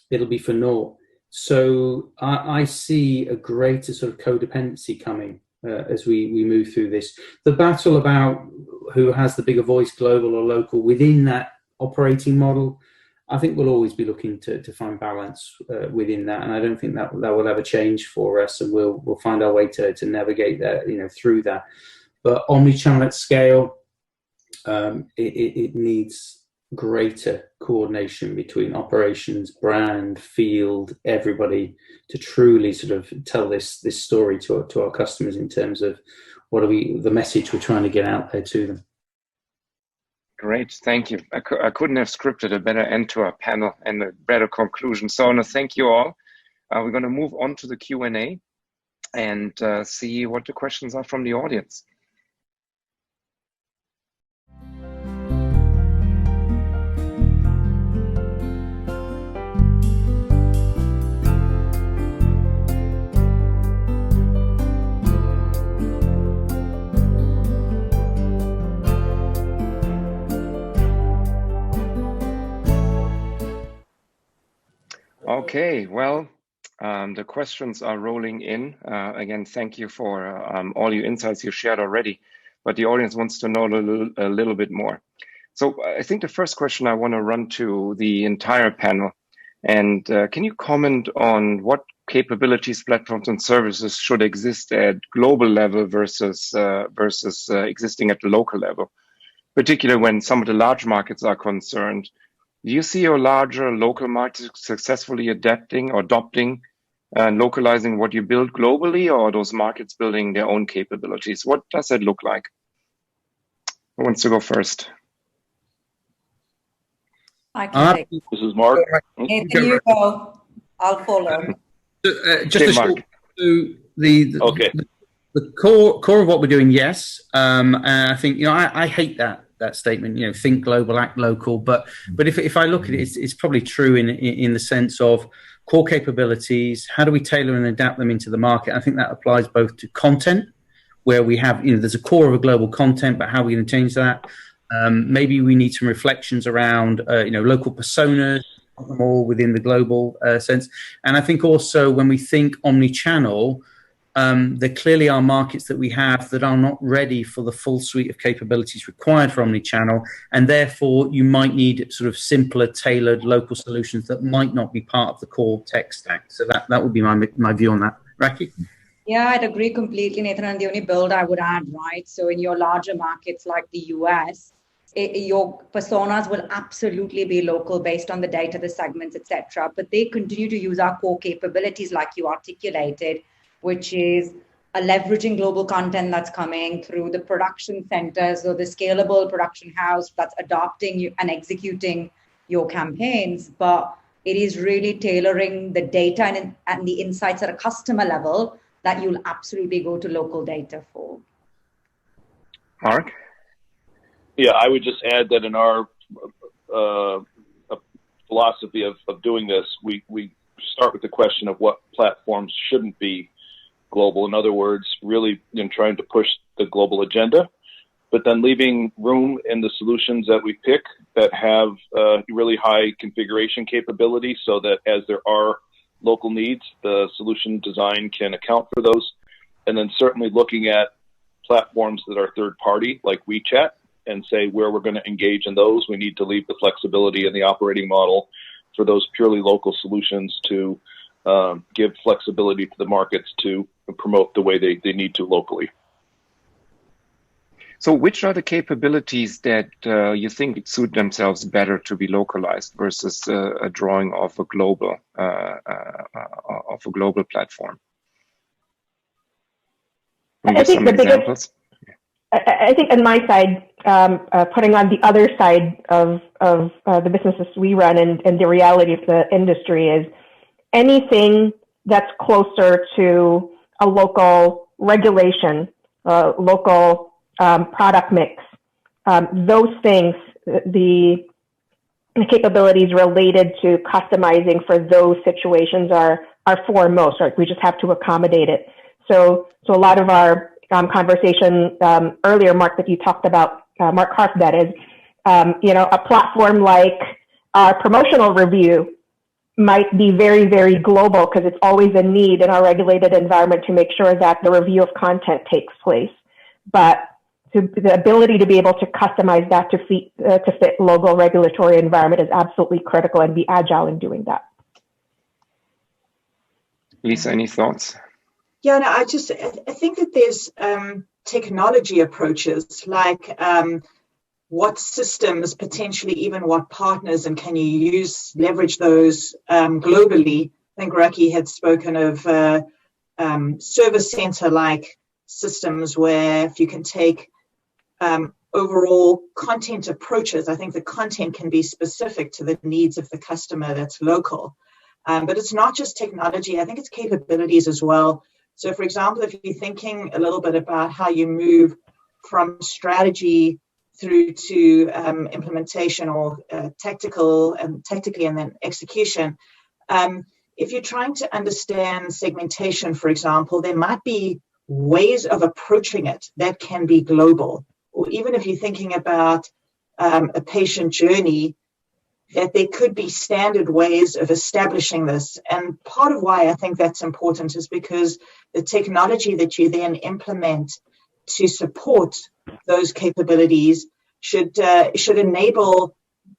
[SPEAKER 3] it'll be for naught. So I see a greater sort of codependency coming as we move through this. The battle about who has the bigger voice, global or local, within that operating model, I think we'll always be looking to find balance within that, and I don't think that will ever change for us, and we'll find our way to navigate that, through that. But omnichannel at scale, it needs greater coordination between operations, brand, field, everybody, to truly sort of tell this story to our customers in terms of the message we're trying to get out there to them.
[SPEAKER 1] Great, thank you. I couldn't have scripted a better end to our panel and a better conclusion. So I want to thank you all we're going to move on to the Q&A and see what the questions are from the audience. Okay, well, the questions are rolling in. Again, thank you for all your insights you shared already, but the audience wants to know a little bit more. So I think the first question I want to run to the entire panel. And can you comment on what capabilities, platforms, and services should exist at global level versus existing at the local level, particularly when some of the large markets are concerned? Do you see your larger local markets successfully adapting or adopting and localizing what you build globally, or are those markets building their own capabilities? What does that look like? Who wants to go first?
[SPEAKER 2] I can take
[SPEAKER 6] this is Mark.
[SPEAKER 2] Nathan, you go. I'll follow.
[SPEAKER 3] Just to
[SPEAKER 1] Mark.
[SPEAKER 3] to the core of what we're doing, yes. And I think, I hate that statement, think global, act local. But if I look at it, it's probably true in the sense of core capabilities. How do we tailor and adapt them into the market? I think that applies both to content, where we have, there's a core of a global content, but how are we going to change that? Maybe we need some reflections around, local personas, more within the global sense. And I think also when we think omni-channel, there clearly are markets that we have that are not ready for the full suite of capabilities required for omni-channel, and therefore you might need sort of simpler, tailored local solutions that might not be part of the core tech stack. So that would be my view on that. Raki?
[SPEAKER 2] Yeah, I'd agree completely, Nathan. And the only build I would add, right? So in your larger markets like the US, your personas will absolutely be local based on the data, the segments, etc. But they continue to use our core capabilities like you articulated, which is leveraging global content that's coming through the production centers or the scalable production house that's adopting and executing your campaigns. But it is really tailoring the data and the insights at a customer level that you'll absolutely go to local data for.
[SPEAKER 1] Mark?
[SPEAKER 6] Yeah, I would just add that in our philosophy of doing this, we start with the question of what platforms shouldn't be global. In other words, really trying to push the global agenda, but then leaving room in the solutions that we pick that have really high configuration capability, so that as there are local needs, the solution design can account for those. And then certainly looking at platforms that are third party, like WeChat, and say where we're going to engage in those. We need to leave the flexibility in the operating model for those purely local solutions to give flexibility to the markets to promote the way they need to locally.
[SPEAKER 1] So which are the capabilities that you think suit themselves better to be localized versus a drawing of a global platform? Can you give some examples?
[SPEAKER 5] I think on my side, putting on the other side of the businesses we run and the reality of the industry is anything that's closer to a local regulation, local product mix, those things, the capabilities related to customizing for those situations are foremost, right? We just have to accommodate it. So a lot of our conversation earlier, Mark, that you talked about, Mark Harf, that is, a platform like our promotional review might be very, very global because it's always a need in our regulated environment to make sure that the review of content takes place. But the ability to be able to customize that to fit local regulatory environment is absolutely critical, and be agile in doing that.
[SPEAKER 1] Lisa, any thoughts?
[SPEAKER 4] Yeah, no, I think that there's technology approaches like what systems, potentially even what partners, and can you leverage those globally? I think Raki had spoken of service center-like systems where if you can take overall content approaches, I think the content can be specific to the needs of the customer that's local. But it's not just technology. I think it's capabilities as well. So, for example, if you're thinking a little bit about how you move from strategy through to implementation or tactically and then execution, if you're trying to understand segmentation, for example, there might be ways of approaching it that can be global. Or even if you're thinking about a patient journey, that there could be standard ways of establishing this. And part of why I think that's important is because the technology that you then implement to support those capabilities should enable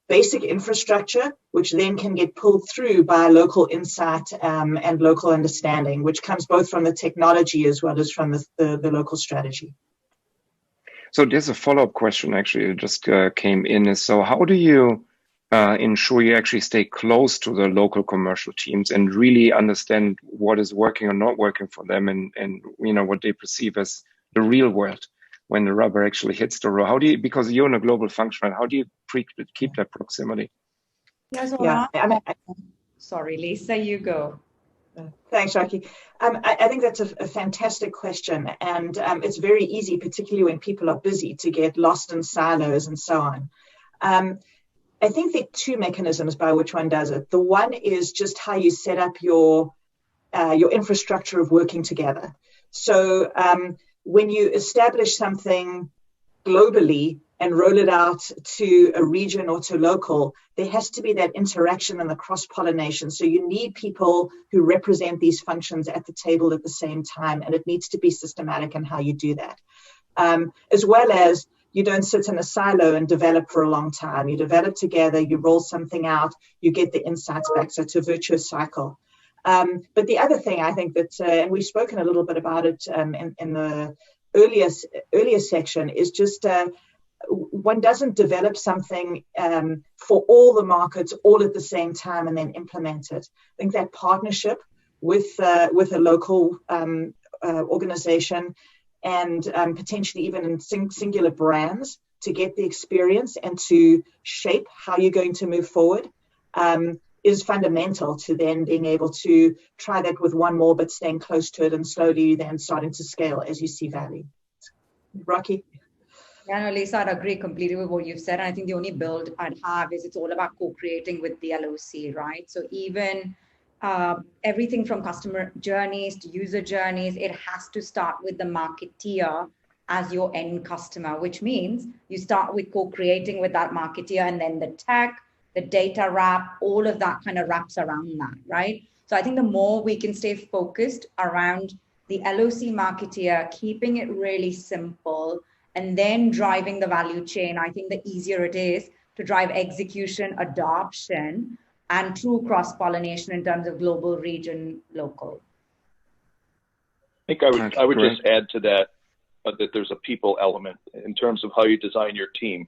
[SPEAKER 4] basic infrastructure, which then can get pulled through by local insight and local understanding, which comes both from the technology as well as from the local strategy.
[SPEAKER 1] So there's a follow-up question actually that just came in. Is so how do you ensure you actually stay close to the local commercial teams and really understand what is working or not working for them, and what they perceive as the real world when the rubber actually hits the road? How do you, because you're in a global function, how do you keep that proximity?
[SPEAKER 2] Sorry, Lisa, you go.
[SPEAKER 4] Thanks, Rocky. I think that's a fantastic question, and it's very easy, particularly when people are busy, to get lost in silos and so on. I think there are two mechanisms by which one does it. The one is just how you set up your infrastructure of working together. So when you establish something globally and roll it out to a region or to local, there has to be that interaction and the cross-pollination. So you need people who represent these functions at the table at the same time, and it needs to be systematic in how you do that. As well as you don't sit in a silo and develop for a long time. You develop together, you roll something out, you get the insights back. So it's a virtuous cycle. But the other thing I think that, and we've spoken a little bit about it in the earlier section, is just one doesn't develop something for all the markets all at the same time and then implement it. I think that partnership with a local organization and potentially even in singular brands to get the experience and to shape how you're going to move forward is fundamental to then being able to try that with one more, but staying close to it and slowly then starting to scale as you see value. Rocky?
[SPEAKER 2] Yeah, no, Lisa, I'd agree completely with what you've said. And I think the only build I'd have is it's all about co-creating with the LOC, right? So even everything from customer journeys to user journeys, it has to start with the marketeer as your end customer, which means you start with co-creating with that marketeer, and then the tech, the data wrap, all of that kind of wraps around that, right? So I think the more we can stay focused around the LOC marketeer, keeping it really simple, and then driving the value chain, I think the easier it is to drive execution, adoption, and true cross-pollination in terms of global, region, local.
[SPEAKER 6] I think I would just add to that that there's a people element in terms of how you design your team,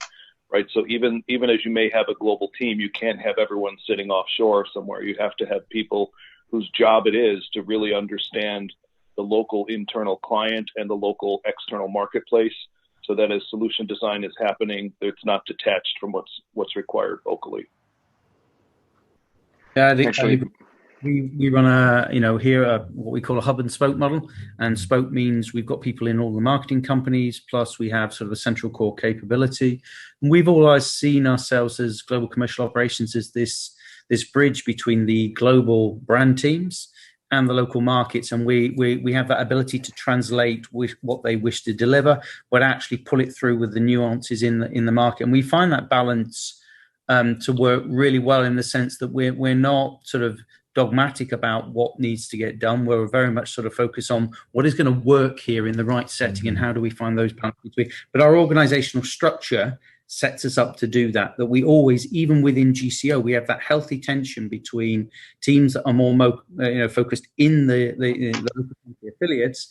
[SPEAKER 6] right? So even as you may have a global team, you can't have everyone sitting offshore somewhere. You have to have people whose job it is to really understand the local internal client and the local external marketplace, so that as solution design is happening, it's not detached from what's required locally.
[SPEAKER 3] Yeah, I think we run what we call a hub and spoke model, and spoke means we've got people in all the marketing companies, plus we have sort of a central core capability. And we've always seen ourselves as global commercial operations as this bridge between the global brand teams and the local markets, and we have that ability to translate with what they wish to deliver, but actually pull it through with the nuances in the market. And we find that balance to work really well, in the sense that we're not sort of dogmatic about what needs to get done. We're very much sort of focused on what is going to work here in the right setting, and how do we find those balance between. But our organizational structure sets us up to do that we always, even within GCO, we have that healthy tension between teams that are more focused in the local affiliates,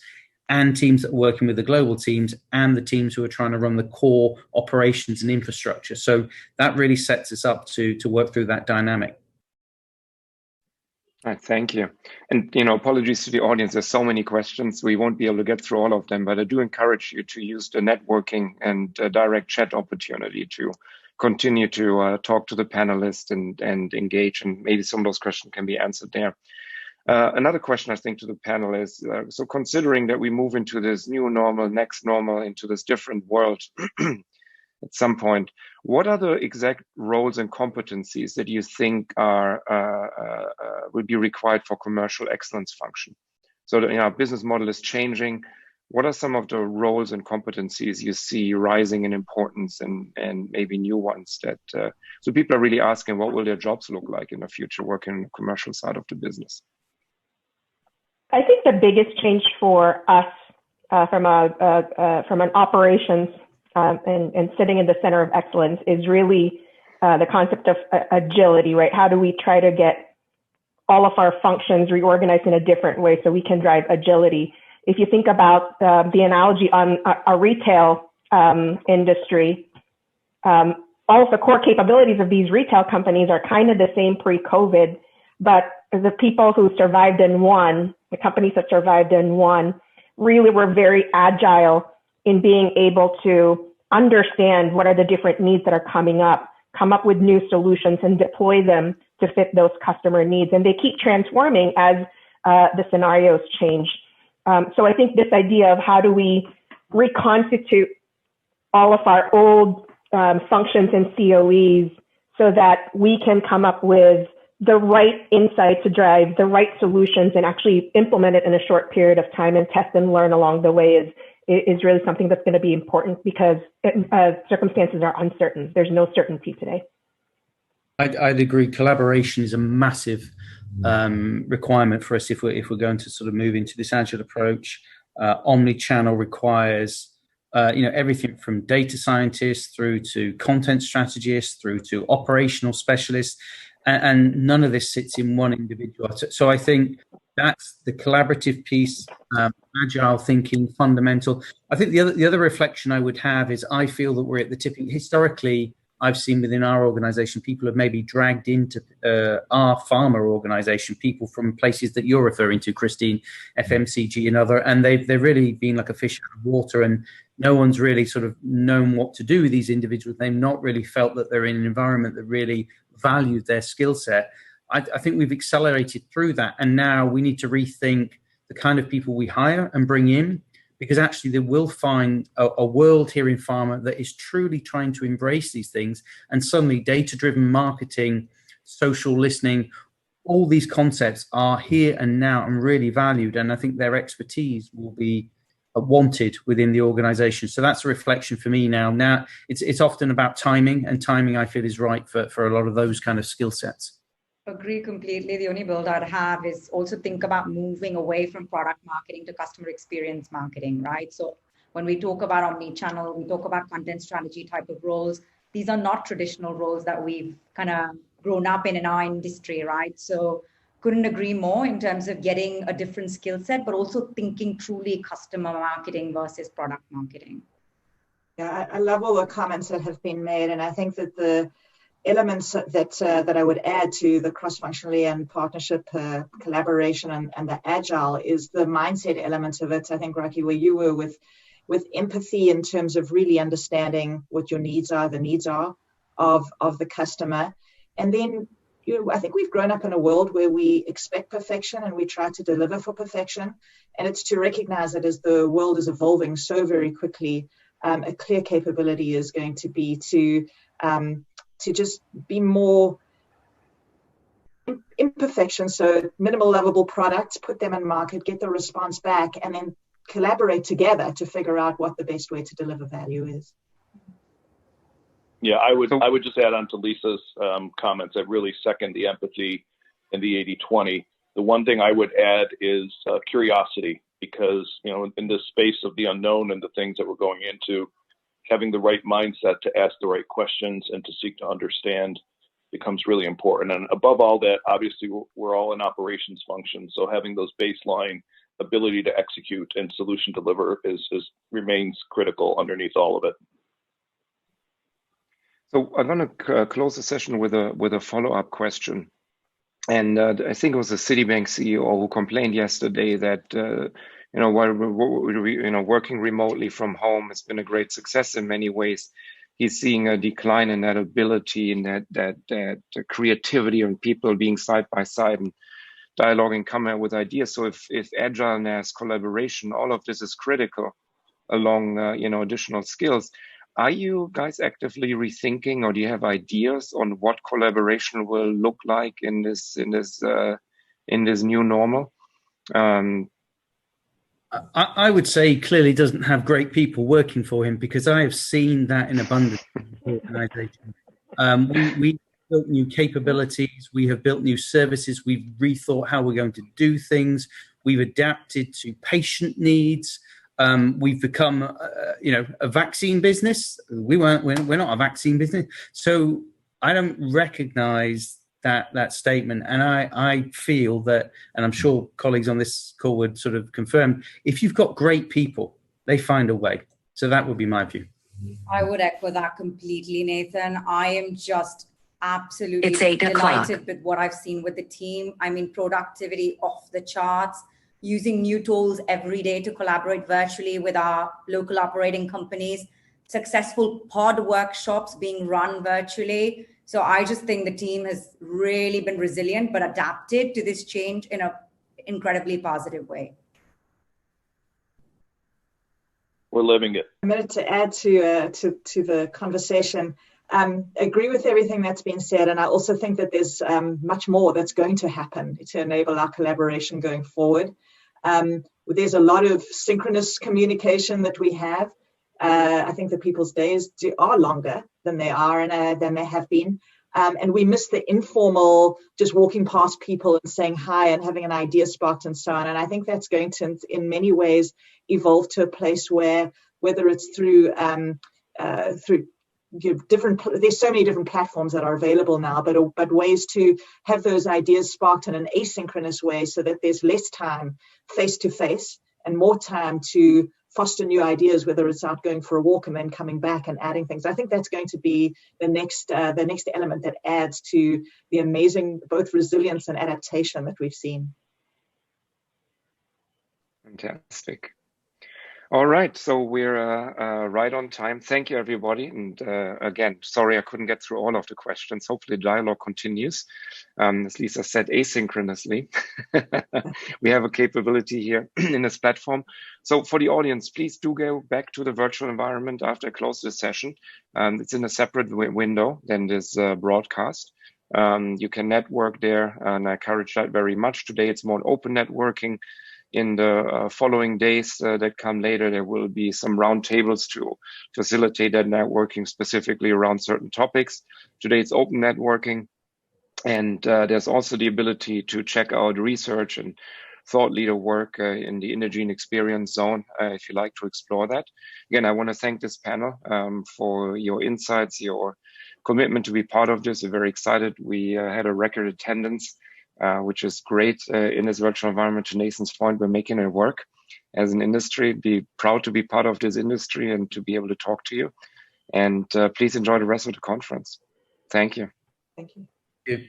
[SPEAKER 3] and teams that are working with the global teams, and the teams who are trying to run the core operations and infrastructure. So that really sets us up to work through that dynamic.
[SPEAKER 1] All right, thank you. And apologies to the audience. There's so many questions. We won't be able to get through all of them, but I do encourage you to use the networking and direct chat opportunity to continue to talk to the panelists and engage, and maybe some of those questions can be answered there. Another question I think to the panel is, so considering that we move into this new normal, next normal, into this different world at some point, what are the exact roles and competencies that you think are will be required for commercial excellence function? So that, our business model is changing. What are some of the roles and competencies you see rising in importance, and maybe new ones that, so people are really asking, what will their jobs look like in the future working on the commercial side of the business?
[SPEAKER 5] I think the biggest change for us from an operations and sitting in the center of excellence is really the concept of agility, right? How do we try to get all of our functions reorganized in a different way so we can drive agility? If you think about the analogy on a retail industry, all of the core capabilities of these retail companies are kind of the same pre-COVID, but the people who survived and won, the companies that survived and won, really were very agile in being able to understand what are the different needs that are coming up, come up with new solutions and deploy them to fit those customer needs. And they keep transforming as the scenarios change. So I think this idea of how do we reconstitute all of our old functions and COEs so that we can come up with the right insight to drive the right solutions and actually implement it in a short period of time and test and learn along the way is really something that's going to be important, because circumstances are uncertain. There's no certainty today.
[SPEAKER 3] I'd agree. Collaboration is a massive requirement for us if we're going to sort of move into this agile approach. Omni-channel requires everything from data scientists through to content strategists through to operational specialists, and none of this sits in one individual. So I think that's the collaborative piece, agile thinking, fundamental. I think the other reflection I would have is I feel that we're at the tipping. Historically, I've seen within our organization, people have maybe dragged into our pharma organization, people from places that you're referring to, Christine, FMCG and other, and they've really been like a fish out of water, and no one's really sort of known what to do with these individuals. They've not really felt that they're in an environment that really valued their skill set. I think we've accelerated through that, and now we need to rethink the kind of people we hire and bring in, because actually they will find a world here in pharma that is truly trying to embrace these things, and suddenly data-driven marketing, social listening, all these concepts are here and now and really valued, and I think their expertise will be wanted within the organization. So that's a reflection for me now. Now it's often about timing, and timing I feel is right for a lot of those kind of skill sets.
[SPEAKER 2] Agree completely. The only build I'd have is also think about moving away from product marketing to customer experience marketing, right? So when we talk about omni-channel, we talk about content strategy type of roles. These are not traditional roles that we've kind of grown up in our industry, right? So couldn't agree more in terms of getting a different skill set, but also thinking truly customer marketing versus product marketing.
[SPEAKER 4] Yeah, I love all the comments that have been made, and I think that the elements that I would add to the cross-functionally and partnership collaboration and the agile is the mindset element of it. I think, Rocky, where you were with empathy in terms of really understanding what your needs are, the needs are of the customer. And then, I think we've grown up in a world where we expect perfection and we try to deliver for perfection. And it's to recognize that as the world is evolving so very quickly, a clear capability is going to be to just be more imperfection, so minimal lovable products, put them in market, get the response back, and then collaborate together to figure out what the best way to deliver value is.
[SPEAKER 6] Yeah, I would just add on to Lisa's comments. I really second the empathy and the 80-20. The one thing I would add is curiosity, because in this space of the unknown and the things that we're going into, having the right mindset to ask the right questions and to seek to understand becomes really important. And above all that, obviously, we're all in operations function. So having those baseline ability to execute and solution deliver remains critical underneath all of it.
[SPEAKER 1] So I'm going to close the session with a follow-up question. And I think it was the Citibank CEO who complained yesterday that while working remotely from home has been a great success in many ways, he's seeing a decline in that ability and that creativity and people being side by side and dialoguing, come out with ideas. So if agileness, collaboration, all of this is critical along additional skills. Are you guys actively rethinking, or do you have ideas on what collaboration will look like in this new normal?
[SPEAKER 3] I would say clearly doesn't have great people working for him, because I have seen that in abundance in organizations. We built new capabilities, we have built new services, we've rethought how we're going to do things, we've adapted to patient needs. We've become, a vaccine business. We're not a vaccine business. So I don't recognize that statement. And I feel that, and I'm sure colleagues on this call would sort of confirm, if you've got great people, they find a way. So that would be my view.
[SPEAKER 2] I would echo that completely, Nathan. I am just absolutely delighted with what I've seen with the team. I mean, productivity off the charts, using new tools every day to collaborate virtually with our local operating companies, successful pod workshops being run virtually. So I just think the team has really been resilient, but adapted to this change in an incredibly positive way.
[SPEAKER 6] We're living it.
[SPEAKER 4] A minute to add to the conversation. Agree with everything that's been said, and I also think that there's much more that's going to happen to enable our collaboration going forward. There's a lot of synchronous communication that we have. I think that people's days are longer than they are and than they have been. And we miss the informal, just walking past people and saying hi and having an idea sparked and so on. And I think that's going to, in many ways, evolve to a place where, whether it's through there's so many different platforms that are available now, but ways to have those ideas sparked in an asynchronous way, so that there's less time face to face and more time to foster new ideas, whether it's out going for a walk and then coming back and adding things. I think that's going to be the next element that adds to the amazing both resilience and adaptation that we've seen.
[SPEAKER 1] Fantastic. All right, so we're right on time. Thank you, everybody. And again, sorry I couldn't get through all of the questions. Hopefully the dialogue continues. As Lisa said, asynchronously. We have a capability here in this platform. So for the audience, please do go back to the virtual environment after I close this session. It's in a separate window than this broadcast. You can network there, and I encourage that very much. Today, it's more open networking. In the following days that come later, there will be some roundtables to facilitate that networking specifically around certain topics. Today it's open networking, and there's also the ability to check out research and thought leader work in the Indegene Experience Zone if you like to explore that. Again, I want to thank this panel for your insights, your commitment to be part of this. We're very excited. We had a record attendance. Which is great in this virtual environment. To Nathan's point, we're making it work as an industry. Be proud to be part of this industry and to be able to talk to you. And please enjoy the rest of the conference. Thank you.
[SPEAKER 4] Thank you.
[SPEAKER 3] Thank you.